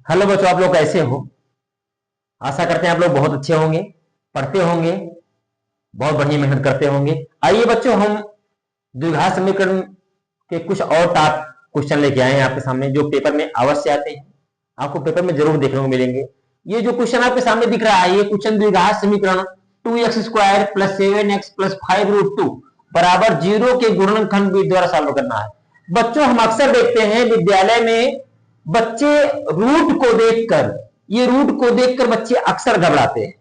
Hello बच्चों, आप लोग कैसे हो? आशा करते हैं आप लोग बहुत अच्छे होंगे, पढ़ते होंगे, बहुत बढ़िया मेहनत करते होंगे। आइए बच्चों, हम द्विघात समीकरण के कुछ और टाइप क्वेश्चन लेके आए हैं आपके सामने, जो पेपर में अवश्य आते हैं, आपको पेपर में जरूर देखने को मिलेंगे। ये जो क्वेश्चन आपके सामने दिख रहा है, ये क्वेश्चन द्विघात समीकरण 2x² + 7x + 5√2 बराबर 0 के गुणनखंड विधि द्वारा सॉल्व करना है। बच्चों, हम अक्सर देखते हैं विद्यालय में बच्चे रूट को देखकर, ये रूट को देखकर बच्चे अक्सर घबराते हैं।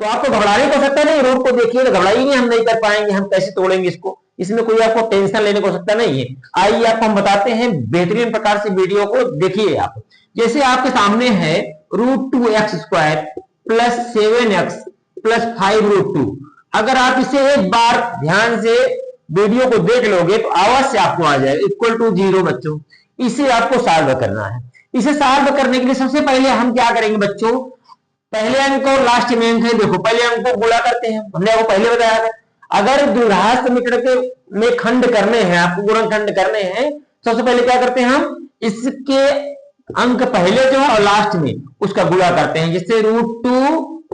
तो आपको घबराने को सकता नहीं, रूट को देखिए तो घबराइए, हम नहीं कर पाएंगे, हम कैसे तोड़ेंगे इसको, इसमें कोई आपको टेंशन लेने को सकता नहीं है। आइए आपको हम बताते हैं बेहतरीन प्रकार से, वीडियो को देखिए आप। जैसे आपके सामने है √2x² + 7x + 5√2। अगर आप इसे एक बार ध्यान से वीडियो को देख लोगे तो अवश्य आपको आ जाएगा =0। बच्चों, इसे आपको सॉल्व करना है। इसे सॉल्व करने के लिए सबसे पहले हम क्या करेंगे बच्चों, पहले अंक और लास्ट में अंक है, देखो पहले अंक को गुणा करते हैं, हमने आपको पहले बताया था। अगर द्विघात समीकरण के में खंड करने हैं, आपको गुणनखंड करने हैं, सबसे पहले क्या करते हैं, हम इसके अंक पहले जो है और लास्ट में उसका गुणा करते हैं। जैसे √2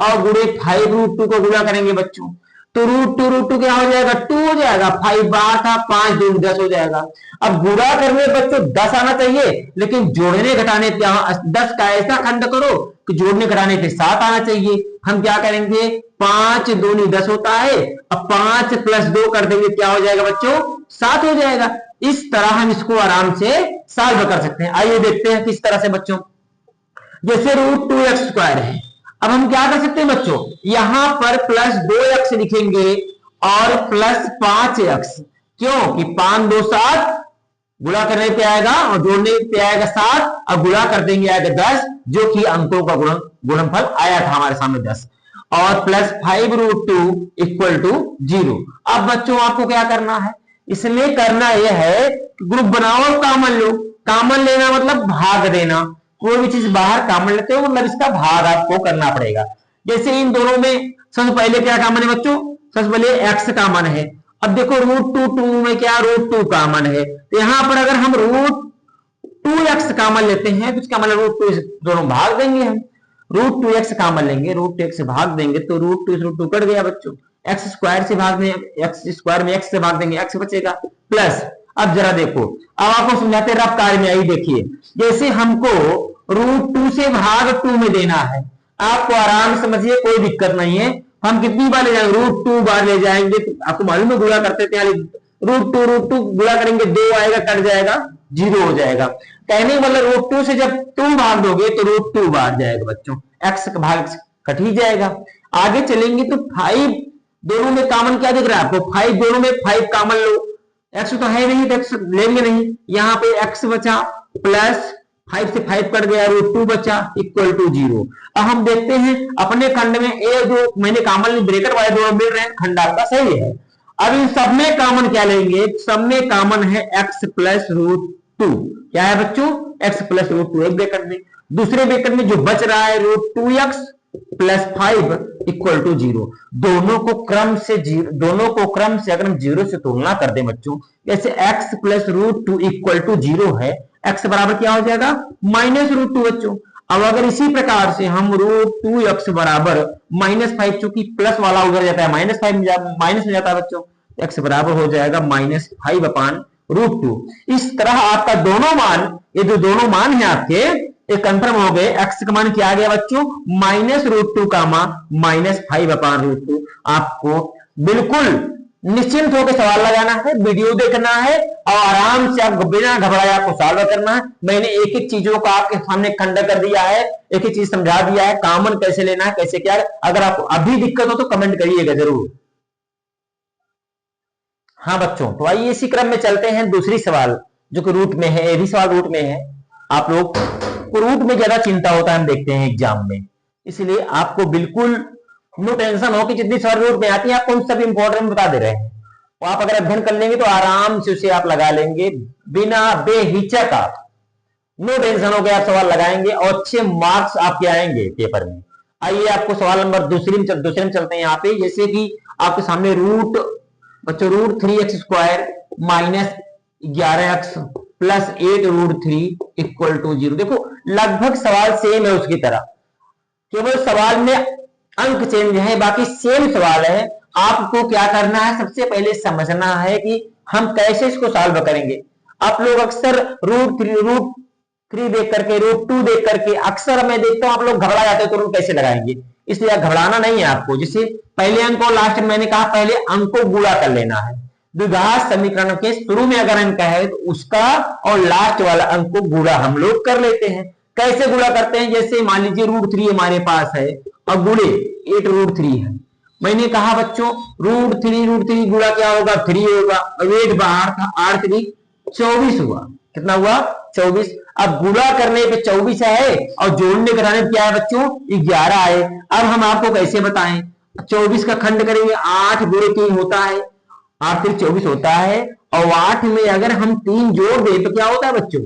और गुणे 5√2 को गुणा करेंगे बच्चों, तो √2 क्या हो जाएगा, 2 हो जाएगा, 5 बार था, 5 दूनी 10 हो जाएगा। अब गुणा करने बच्चों 10 आना चाहिए, लेकिन जोड़ने घटाने पे 10 का ऐसा खंड करो कि जोड़ने घटाने पे 7 आना चाहिए। हम क्या करेंगे, 5 दूनी 10 होता है, अब 5 + 2 कर देंगे, क्या हो जाएगा बच्चों, 7 हो जाएगा। इस तरह हम इसको आराम से सॉल्व कर सकते हैं। आइए देखते हैं किस तरह से बच्चों। जैसे √2x² है, अब हम क्या कर सकते हैं बच्चों, यहां पर +2x लिखेंगे और +5x, क्यों कि 5 2 7, गुणा करने पे आएगा और जोड़ने पे आएगा 7, और गुणा कर देंगे आएगा 10, जो कि अंकों का गुणनफल आया था हमारे सामने 10, और +5√2 = 0। अब बच्चों आपको क्या करना है, इसमें करना यह है ग्रुप बनाओ और कॉमन लो। कॉमन लेना मतलब भाग देना, कोई भी चीज बाहर कॉमन लेते हो मतलब इसका भाग आपको करना पड़ेगा। जैसे इन दोनों में सबसे पहले क्या कॉमन है बच्चों, सबसे पहले x कॉमन है। अब देखो √2 में क्या, √2 कॉमन है, तो यहां पर अगर हम √2x कॉमन लेते हैं तो इसका मतलब √2 दोनों भाग देंगे, हम √2x कॉमन लेंगे, √2x से भाग देंगे तो √2 से √2 कट गया बच्चों, x² से भाग देंगे, x² में x से भाग देंगे, x बचेगा प्लस। अब जरा देखो, अब आपको समझाते रफ कार्य में, आई देखिए, जैसे हमको √2 से भाग 2 में देना है, आपको आराम समझिए, कोई दिक्कत नहीं है। हम कितनी बार ले जाएंगे, √2 बार ले जाएंगे, तो आपको मालूम है गुणा करते थे, √2 गुणा करेंगे 2 आएगा, कट जाएगा 0 हो जाएगा। कहने मतलब √2 से जब 2 भाग दोगे तो √2 बार जाएगा बच्चों, x का भाग कट ही जाएगा। आगे चलेंगे तो 5 दोनों में कॉमन क्या दिख रहा है आपको, 5 दोनों में 5 कॉमन लो, x तो है नहीं तो x लेंगे नहीं, यहाँ पे x बचा, प्लस 5 से 5 कट गया, √2 बचा = 0। अब हम देखते हैं अपने खंड में ए जो मैंने कॉमन ब्रैकेट वाले दोनों मिल रहे हैं, खंड आपका सही है। अब इन सब में कॉमन क्या लेंगे, सब में कॉमन है x + √2, क्या है बच्चों, x + √2 एक ब्रैकेट में, दूसरे ब्रैकेट में जो बच रहा है √2x + 5 = 0। दोनों को क्रम से अगर हम 0 से तुलना कर दें बच्चों, जैसे x + √2 = 0 है, x बराबर क्या हो जाएगा, -√2 बच्चों। अब अगर इसी प्रकार से हम √2x बराबर -5, चूंकि प्लस वाला उधर जाता है -5 माइनस में जाता है बच्चों, x बराबर हो जाएगा -5/√2। इस तरह आपका दोनों मान, ये जो दोनों मान है आपके, ये कंफर्म हो गए। x का मान क्या आ गया बच्चों, -√2 का -5/√2। आपको बिल्कुल निश्चिंत होकर सवाल लगाना है, वीडियो देखना है और आराम से आप बिना घबराए आपको सॉल्व करना है। मैंने एक एक चीजों को आपके सामने खंड कर दिया है, एक एक चीज समझा दिया है, कॉमन कैसे लेना है, कैसे क्या। अगर आपको अभी दिक्कत हो तो कमेंट करिएगा जरूर। हाँ बच्चों, तो आइए इसी क्रम में चलते हैं दूसरी सवाल, जो कि रूट में है, ये भी सवाल रूट में है। आप लोग को रूट में ज्यादा चिंता होता है, हम देखते हैं एग्जाम में, इसलिए आपको बिल्कुल नो टेंशन हो कि जितनी सवाल रूट में आती है आपको उन सब इंपॉर्टेंट बता दे रहे हैं। तो आप अगर अध्ययन कर लेंगे तो आराम से उसे आप लगा लेंगे, बिना बेहिचक आप, नो टेंशन हो गया, आप सवाल लगाएंगे और अच्छे मार्क्स आपके आएंगे पेपर में। आइए आपको सवाल नंबर दूसरे में चलते हैं यहाँ पे। जैसे कि आपके सामने बच्चों √3x² - 11x plus 8√3 equal to 0। देखो लगभग सवाल सेम है उसकी तरह, केवल सवाल में अंक चेंज है, बाकी सेम सवाल है। आपको क्या करना है, सबसे पहले समझना है कि हम कैसे इसको सॉल्व करेंगे। आप लोग अक्सर √3 देख करके, √2 देख करके अक्सर मैं देखता हूं आप लोग घबरा जाते हैं तो कैसे लगाएंगे, इसलिए घबराना नहीं है आपको। जैसे पहले अंक और लास्ट में मैंने कहा पहले अंक को गुणा कर लेना है। द्विघात समीकरण के शुरू में अगर अंक है तो उसका और लास्ट वाला अंक को गुणा हम लोग कर लेते हैं। कैसे गुणा करते हैं, जैसे मान लीजिए √3 हमारे पास है और गुणे 8√3 है। मैंने कहा बच्चों √3 गुणा क्या होगा, 3 होगा, और 8 बाहर था, 8×3 24 हुआ। कितना हुआ, 24। अब गुणा करने पे 24 है और जोड़ने कराने क्या है बच्चों, 11 है। अब हम आपको कैसे बताएं, 24 का खंड करेंगे, 8 गुणे 3 होता है, 8 3 24 होता है, और 8 में अगर हम 3 जोड़ दें तो क्या होता है बच्चों,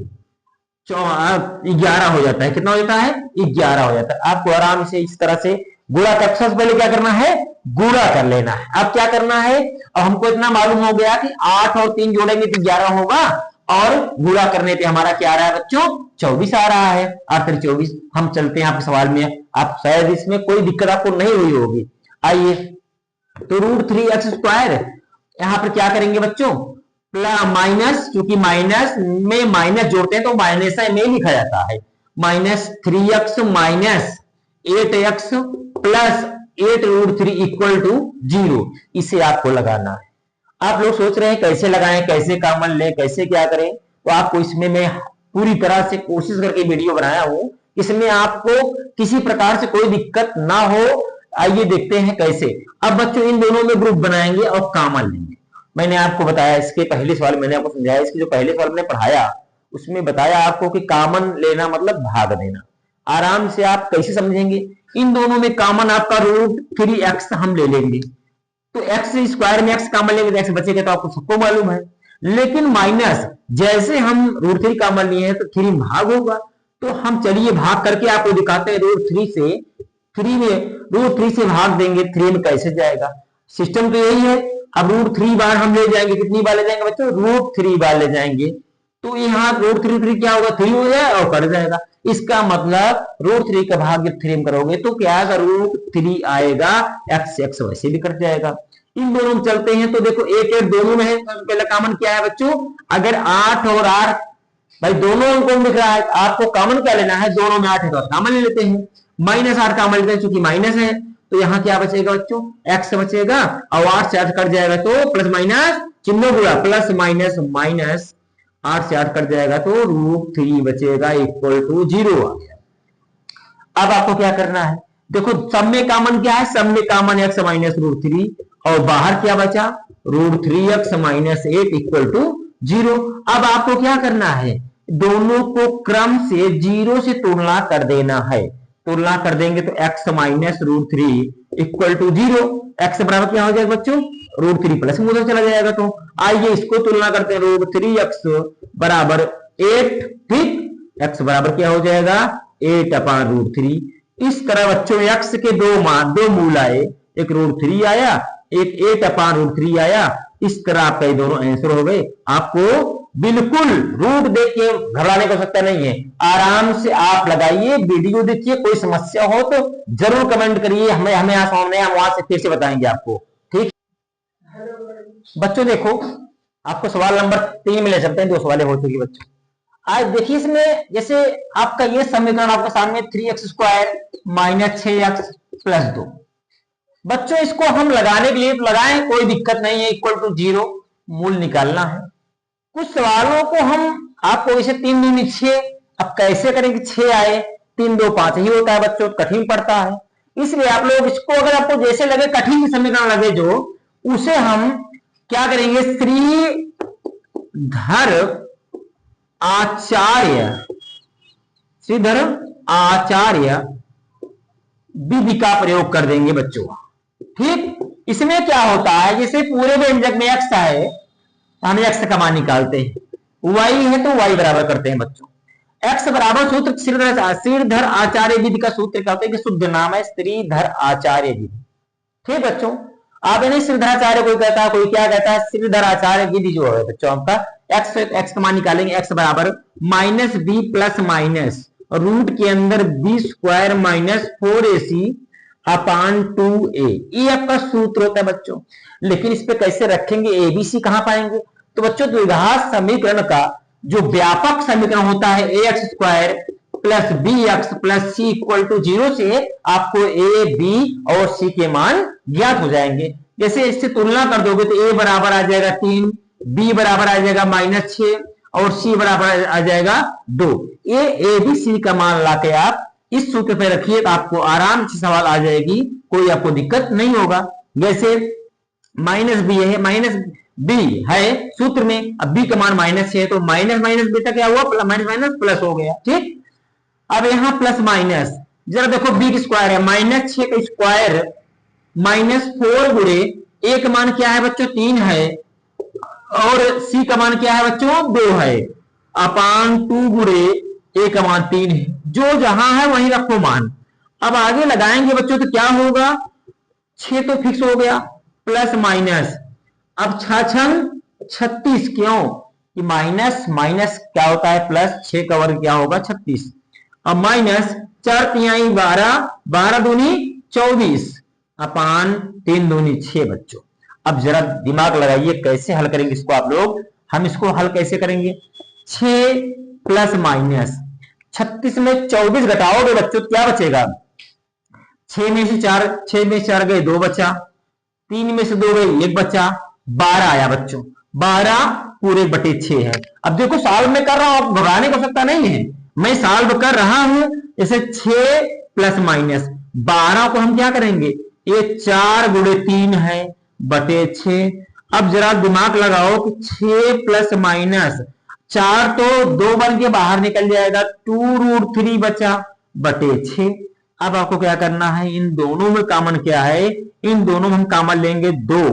11 हो जाता है। कितना हो जाता है, 11 हो जाता है। आपको आराम से इस तरह से गुणा कर, सबसे पहले क्या करना है, गुणा कर लेना है। अब क्या करना है, और हमको इतना मालूम हो गया कि 8 और 3 जोड़ेंगे तो 11 होगा, और गुणा करने पे हमारा क्या आ रहा है बच्चों, 24 आ रहा है, 8 3 24। हम चलते हैं आपके सवाल में, आप शायद इसमें कोई दिक्कत आपको नहीं हुई होगी। आइए तो √3x², यहां पर क्या करेंगे बच्चों, माइनस, क्योंकि माइनस में माइनस जोड़ते हैं तो माइनस में लिखा जाता है, -3x minus 8x plus 8√3 equal to 0। इसे आपको लगाना है। आप लोग सोच रहे हैं कैसे लगाएं, कैसे कॉमन लें, कैसे क्या करें, तो आपको इसमें मैं पूरी तरह से कोशिश करके वीडियो बनाया हूं, इसमें आपको किसी प्रकार से कोई दिक्कत ना हो। आइए देखते हैं कैसे। अब बच्चों इन दोनों में ग्रुप बनाएंगे और कॉमन लेंगे। मैंने आपको बताया, इसके पहले सवाल मैंने आपको समझाया, इसके जो पहले सवाल मैंने पढ़ाया उसमें बताया आपको कि कॉमन लेना मतलब भाग देना। आराम से आप कैसे समझेंगे, इन दोनों में कॉमन आपका √3x हम ले लेंगे, तो x² में x कॉमन लेंगे तो x बचेगा, तो आपको सबको मालूम है। लेकिन माइनस जैसे हम √3 कॉमन लिए हैं तो 3 भाग होगा, तो हम चलिए भाग करके आपको दिखाते हैं। √3 से 3 में √3 से भाग देंगे, 3 में कैसे जाएगा, सिस्टम तो यही है। अब √3 बार हम ले जाएंगे, कितनी बार ले जाएंगे बच्चों, √3 बार ले जाएंगे, तो यहाँ √3 क्या होगा, 3 हो जाएगा और कट जाएगा। इसका मतलब √3 का भाग जब 3 में करोगे तो क्या आएगा, √3 आएगा, x वैसे भी कट जाएगा। इन दोनों में चलते हैं तो देखो 8 दोनों में है, पहला कॉमन क्या है बच्चों, अगर 8 और 8 भाई दोनों अंकों में दिख रहा है, आपको कॉमन क्या लेना है, दोनों में 8 है तो कॉमन ले लेते हैं, -8 कॉमन लेते हैं चूंकि माइनस है, तो यहाँ क्या बचेगा बच्चों, x बचेगा, और 8 से 8 कट जाएगा तो प्लस माइनस चिन्ह गुणा, प्लस माइनस माइनस 8 से 8 कट जाएगा तो √3 बचेगा इक्वल टू 0 आ गया। अब आपको क्या करना है, देखो सब में कॉमन क्या है, सब में कॉमन x माइनस √3, और बाहर क्या बचा, √3x माइनस 8 इक्वल टू 0। अब आपको क्या करना है, दोनों को क्रम से 0 से तुलना कर देना है। तुलना कर देंगे तो x minus √3 equal to 0, x बराबर क्या हो जाएगा बच्चों, √3 प्लस में उधर चला जाएगा। तो आइए इसको तुलना करते हैं, √3x बराबर 8, ठीक, x बराबर क्या हो जाएगा, 8/√3। इस तरह बच्चों x के दो मूल आए, एक √3 आया, एक 8/√3 आया। इस तरह आपका ये दोनों आंसर हो गए। आपको बिल्कुल रूट देख के घबराने को सकता नहीं है, आराम से आप लगाइए, वीडियो देखिए, कोई समस्या हो तो जरूर कमेंट करिए, हमें यहाँ सामने हम वहां से फिर से बताएंगे आपको, ठीक। बच्चों देखो आपको सवाल नंबर 3 में ले चलते हैं, 2 सवाल हो चुकी बच्चों। आज देखिए इसमें जैसे आपका ये समीकरण आपके सामने 3x² माइनस 6x प्लस 2। बच्चों इसको हम लगाने के लिए तो लगाएं, कोई दिक्कत नहीं है, इक्वल टू 0 मूल निकालना है। कुछ सवालों को हम आपको जैसे 3 दूनी 6, अब कैसे करेंगे, 6 आए, 3 2 5 ही होता है बच्चों, कठिन पड़ता है। इसलिए आप लोग इसको अगर आपको जैसे लगे कठिन समीकरण लगे जो, उसे हम क्या करेंगे, श्रीधर आचार्य विधि का प्रयोग कर देंगे बच्चों, ठीक। इसमें क्या होता है, जैसे पूरे व्यंजक में x है, हम x का मान निकालते हैं, y है तो y बराबर करते हैं बच्चों। x बराबर सूत्र श्रीधर आचार्य विधि का सूत्र क्या होता है कि शुद्ध नाम है श्रीधर आचार्य विधि, ठीक बच्चों। आप नहीं श्रीधराचार्य कोई कहता है, कोई क्या कहता है, श्रीधर आचार्य विधि जो है बच्चों आपका एक्स है तो एक्स का मान निकालेंगे, एक्स बराबर minus b plus minus root के अंदर बी स्क्वायर माइनस 4ac अपान 2a। ये आपका सूत्र होता है बच्चों। लेकिन इस पे कैसे रखेंगे, एबीसी कहां पाएंगे? तो बच्चों द्विघात समीकरण का जो व्यापक समीकरण होता है a x square plus b x plus c equal to 0 से आपको ए बी और सी के मान ज्ञात हो जाएंगे। जैसे इससे तुलना कर दोगे तो ए बराबर आ जाएगा 3, बी बराबर आ जाएगा -6 और सी बराबर आ जाएगा 2। ये ए बी सी का मान लाके आप इस सूत्र पे रखिए तो आपको आराम से सवाल आ जाएगी, कोई आपको दिक्कत नहीं होगा। जैसे माइनस बी है, माइनस बी है सूत्र में, अब बी का मान -6 है तो माइनस माइनस बेटा क्या हुआ, माइनस माइनस प्लस हो गया। ठीक, अब यहां प्लस माइनस जरा देखो बी की स्क्वायर है, -6 का स्क्वायर -4 गुणे ए का मान क्या है बच्चों 3 है और सी का मान क्या है बच्चों 2 है अपान 2 गुणे ए का मान 3 है। जो जहां है वहीं रखो मान। अब आगे लगाएंगे बच्चों तो क्या होगा, 6 तो फिक्स हो गया प्लस माइनस, अब 36 क्यों कि माइनस माइनस क्या होता है प्लस, 6 का वर्ग क्या होगा 36, अब माइनस 4 तिहाई 12, 12 दूनी 24 अपान 3 दूनी 6 बच्चों। अब जरा दिमाग लगाइए कैसे हल करेंगे इसको आप लोग। हम इसको हल कैसे करेंगे, 6 प्लस माइनस 36 में 24 घटाओगे बच्चों क्या बचेगा, 6 में से 4 गए 2 बचा, 3 में से 2 गए 1 बचा, 12 आया बच्चों, 12 पूरे बटे 6 है। अब देखो सॉल्व में कर रहा हूं, घबराने को सकता नहीं है, मैं सॉल्व कर रहा हूं। जैसे 6 प्लस माइनस 12 को हम क्या करेंगे, ये 4 गुणे 3 है बटे 6। अब जरा दिमाग लगाओ कि 6 प्लस माइनस 4 तो 2 बन के बाहर निकल जाएगा, 2√3 बचा बटे 6। अब आपको क्या करना है, इन दोनों में कॉमन क्या है, इन दोनों में हम कॉमन लेंगे 2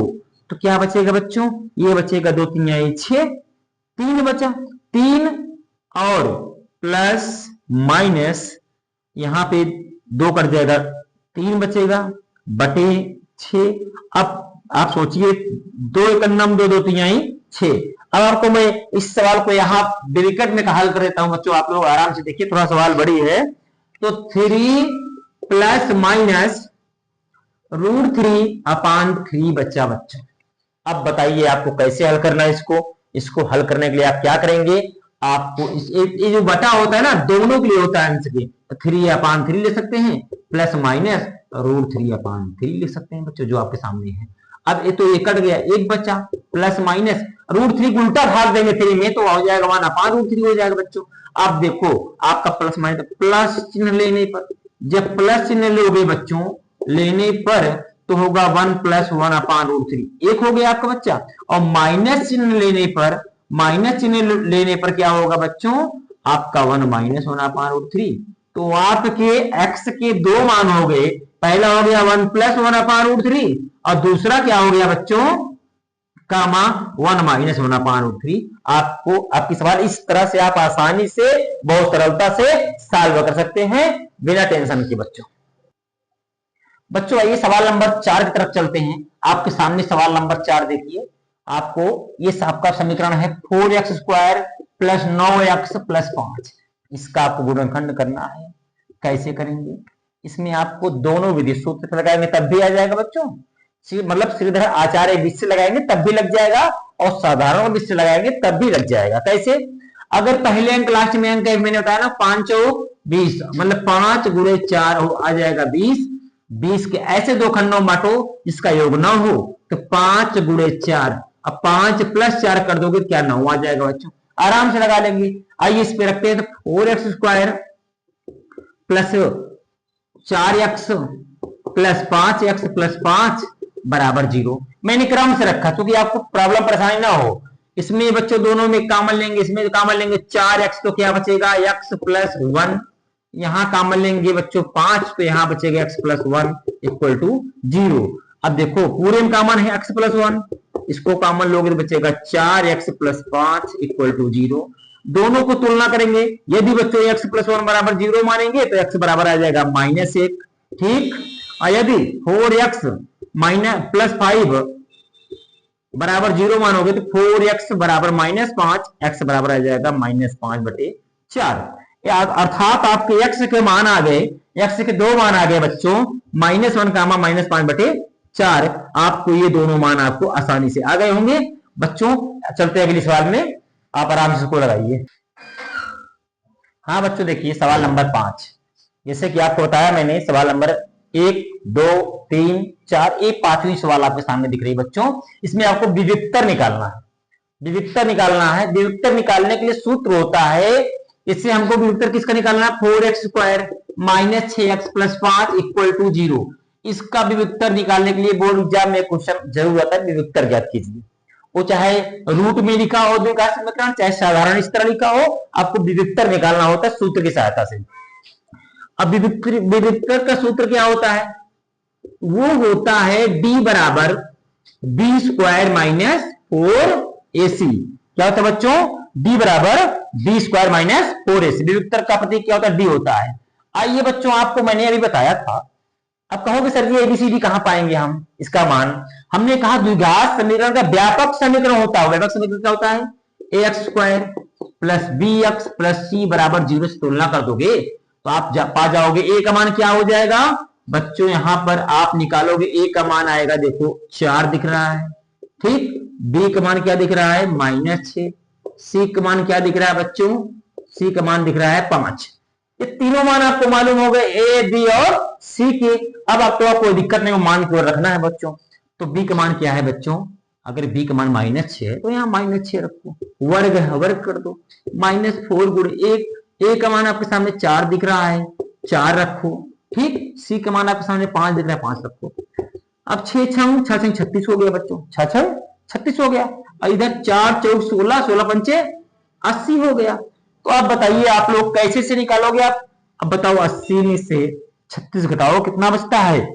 तो क्या बचेगा बच्चों, ये बचेगा 2 3 6, 3 बचा, 3 और प्लस माइनस यहां पे 2 कट जाएगा, 3 बचेगा बटे 6। अब आप सोचिए 2 एकम 2, 2 3 6। अब आपको मैं इस सवाल को यहाँ ब्रैकेट में हल कर देता हूं बच्चों, आप लोग आराम से देखिए, थोड़ा सवाल बड़ी है। तो 3 प्लस माइनस √3 अपान 3 बच्चा बच्चों। अब बताइए आपको कैसे हल करना है इसको हल करने के लिए आप क्या करेंगे, आपको ये जो बटा होता है ना दोनों के लिए होता है आंसर के, तो 3 अपान 3 ले सकते हैं प्लस माइनस √3 अपान 3 ले सकते हैं बच्चों जो आपके सामने है। अब ये तो ये कट गया, एक बचा प्लस माइनस √3 उल्टा भाग देंगे 3 में तो हो जाएगा 1 अपान √3 हो जाएगा बच्चों। आप देखो आपका प्लस माइनस, प्लस चिन्ह लेने पर, जब प्लस चिन्ह लोगे बच्चों लेने पर तो होगा 1 प्लस 1 अपान √3, एक हो गया आपका बच्चा। और माइनस चिन्ह लेने पर क्या होगा बच्चों, आपका 1 माइनस 1 अपान √3। तो आपके x के 2 मान हो गए, पहला हो गया 1 प्लस 1 अपान √3 और दूसरा क्या हो गया बच्चों कामा 1 माइनस 1 अपान √3। आपको आपकी सवाल इस तरह से आप आसानी से बहुत सरलता से सॉल्व कर सकते हैं बिना टेंशन के बच्चों। आइए सवाल नंबर 4 की तरफ चलते हैं। आपके सामने सवाल नंबर 4 देखिए, आपको ये आपका समीकरण है 4x square plus 9x plus 5, इसका आपको गुणनखंड करना है। कैसे करेंगे, इसमें आपको दोनों विधि सूत्र लगाएंगे तब भी आ जाएगा बच्चों, मतलब श्रीधर आचार्य विधि से लगाएंगे तब भी लग जाएगा और साधारण विधि से लगाएंगे तब भी लग जाएगा। कैसे, अगर पहले अंक लास्ट में अंक मैंने बताया ना 5 चौक 20, मतलब 5 गुणे 4 आ जाएगा 20 के ऐसे दो खंडों में बांटो जिसका योग 9 हो, तो 5 गुणे 4, अब 5 प्लस 4 कर दोगे क्या 9 आ जाएगा बच्चों, आराम से लगा लेंगे। आइए इस पे रखते हैं, तो 4x square plus 4x plus 5x plus 5 बराबर 0। मैंने क्रम से रखा क्योंकि आपको प्रॉब्लम परेशानी ना हो। इसमें बच्चों दोनों में कॉमन लेंगे, इसमें कॉमन लेंगे 4x तो क्या बचेगा x प्लस 1, यहां कॉमन लेंगे बच्चों 5 तो यहां बचेगा x प्लस 1 इक्वल टू 0। अब देखो पूरे में कॉमन है x प्लस 1, इसको कॉमन लोगे तो बचेगा 4x प्लस 5 इक्वल टू 0। दोनों को तुलना करेंगे, यदि बच्चों x प्लस 1 बराबर 0 मानेंगे तो x बराबर आ जाएगा -1, ठीक। और यदि 4x माइनस प्लस 5 बराबर 0 मानोगे तो 4x बराबर -5, x बराबर आ जाएगा -5/4। अर्थात आपके x के मान आ गए, x के 2 मान आ गए बच्चों, -1 कामा -5/4। आपको ये दोनों मान आपको आसानी से आ गए होंगे बच्चों। चलते हैं अगले सवाल में, आप आराम से इसको लगाइए। हाँ बच्चों देखिए सवाल नंबर 5, जैसे कि आपको बताया मैंने सवाल नंबर 1, 2, 3, 4, एक 5वीं सवाल आपके सामने दिख रही है बच्चों। इसमें आपको विविक्तर निकालना है, विविक्तर निकालना है। विविक्तर निकालने के लिए सूत्र होता है, इससे हमको विविक्तर किसका निकालना है, 4x² - 6x + 5 = 0। इसका विविक्तर निकालने के लिए बोर्ड एग्जाम में क्वेश्चन जरूर आता है, विविक्तर ज्ञात कीजिए। वो चाहे रूट में लिखा हो द्विघात समीकरण, चाहे साधारण इस तरह लिखा हो, आपको विविक्तर निकालना होता है सूत्र की सहायता से। अब विविक्तर का सूत्र क्या होता है, वो होता है d बराबर b² - 4ac। क्या होता है बच्चों, d बराबर b² - 4ac। विविक्तर का प्रतीक क्या होता है, d होता है। आइए बच्चों आपको मैंने अभी बताया था, अब कहोगे सर जी एबीसीडी कहां पाएंगे हम इसका मान। हमने कहा द्विघात समीकरण का व्यापक समीकरण होता है। व्यापक समीकरण क्या होता है, ax² + bx + c बराबर 0 से तुलना कर दोगे तो आप पा जाओगे a का मान क्या हो जाएगा बच्चों, यहां पर आप निकालोगे a का मान आएगा, देखो 4 दिख रहा है, ठीक। b का मान क्या दिख रहा है, -6। c का मान क्या दिख रहा है बच्चों, c का मान दिख रहा है 5। ये तीनों मान आपको मालूम हो गए, a, b और c के। अब आपको कोई दिक्कत नहीं, मान को रखना है बच्चों। तो b का मान क्या है बच्चों, अगर b का मान -6 है तो यहाँ -6 रखो, वर्ग है वर्ग कर दो, -4 गुणे 1। a का मान आपके सामने 4 दिख रहा है, 4 रखो, ठीक। c का मान आपके सामने 5 दिख रहा है, 5 रखो। अब 6 छंग 36 हो गया बच्चों, 6 छंग 36 हो गया। और इधर 4 चौक 16, 16 पंचे 80 हो गया। तो आप बताइए आप लोग कैसे से निकालोगे आप, अब बताओ 80 में से 36 घटाओ कितना बचता है,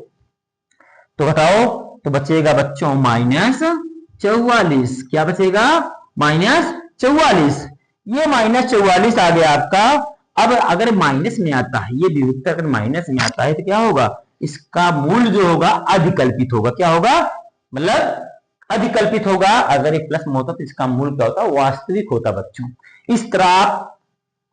तो घटाओ तो बचेगा बच्चों -44। क्या बचेगा, -44। ये -44 आ गया आपका। अब अगर माइनस में आता है, ये विविक्तर अगर माइनस में आता है तो क्या होगा, इसका मूल जो होगा अधिकल्पित होगा। क्या होगा, मतलब अधिकल्पित होगा। अगर ये प्लस में होता तो इसका मूल क्या होता, वास्तविक होता बच्चों। इस तरह आप,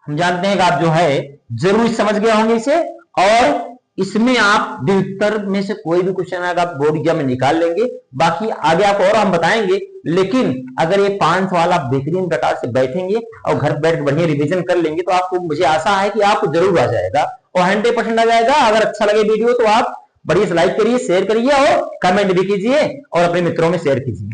हम जानते हैं कि आप जो है जरूर समझ गए होंगे इसे, और इसमें आप विविक्तर में से कोई भी क्वेश्चन अगर आप बोर्ड एग्जाम में निकाल लेंगे, बाकी आगे आपको और हम बताएंगे। लेकिन अगर ये 5 सवाल आप बेहतरीन प्रकार से बैठेंगे और घर बैठ बढ़िया रिवीजन कर लेंगे तो आपको, मुझे आशा है कि आपको जरूर आ जाएगा और 100% आ जाएगा। अगर अच्छा लगे वीडियो तो आप बढ़िया से लाइक करिए, शेयर करिए और कमेंट भी कीजिए और अपने मित्रों में शेयर कीजिए।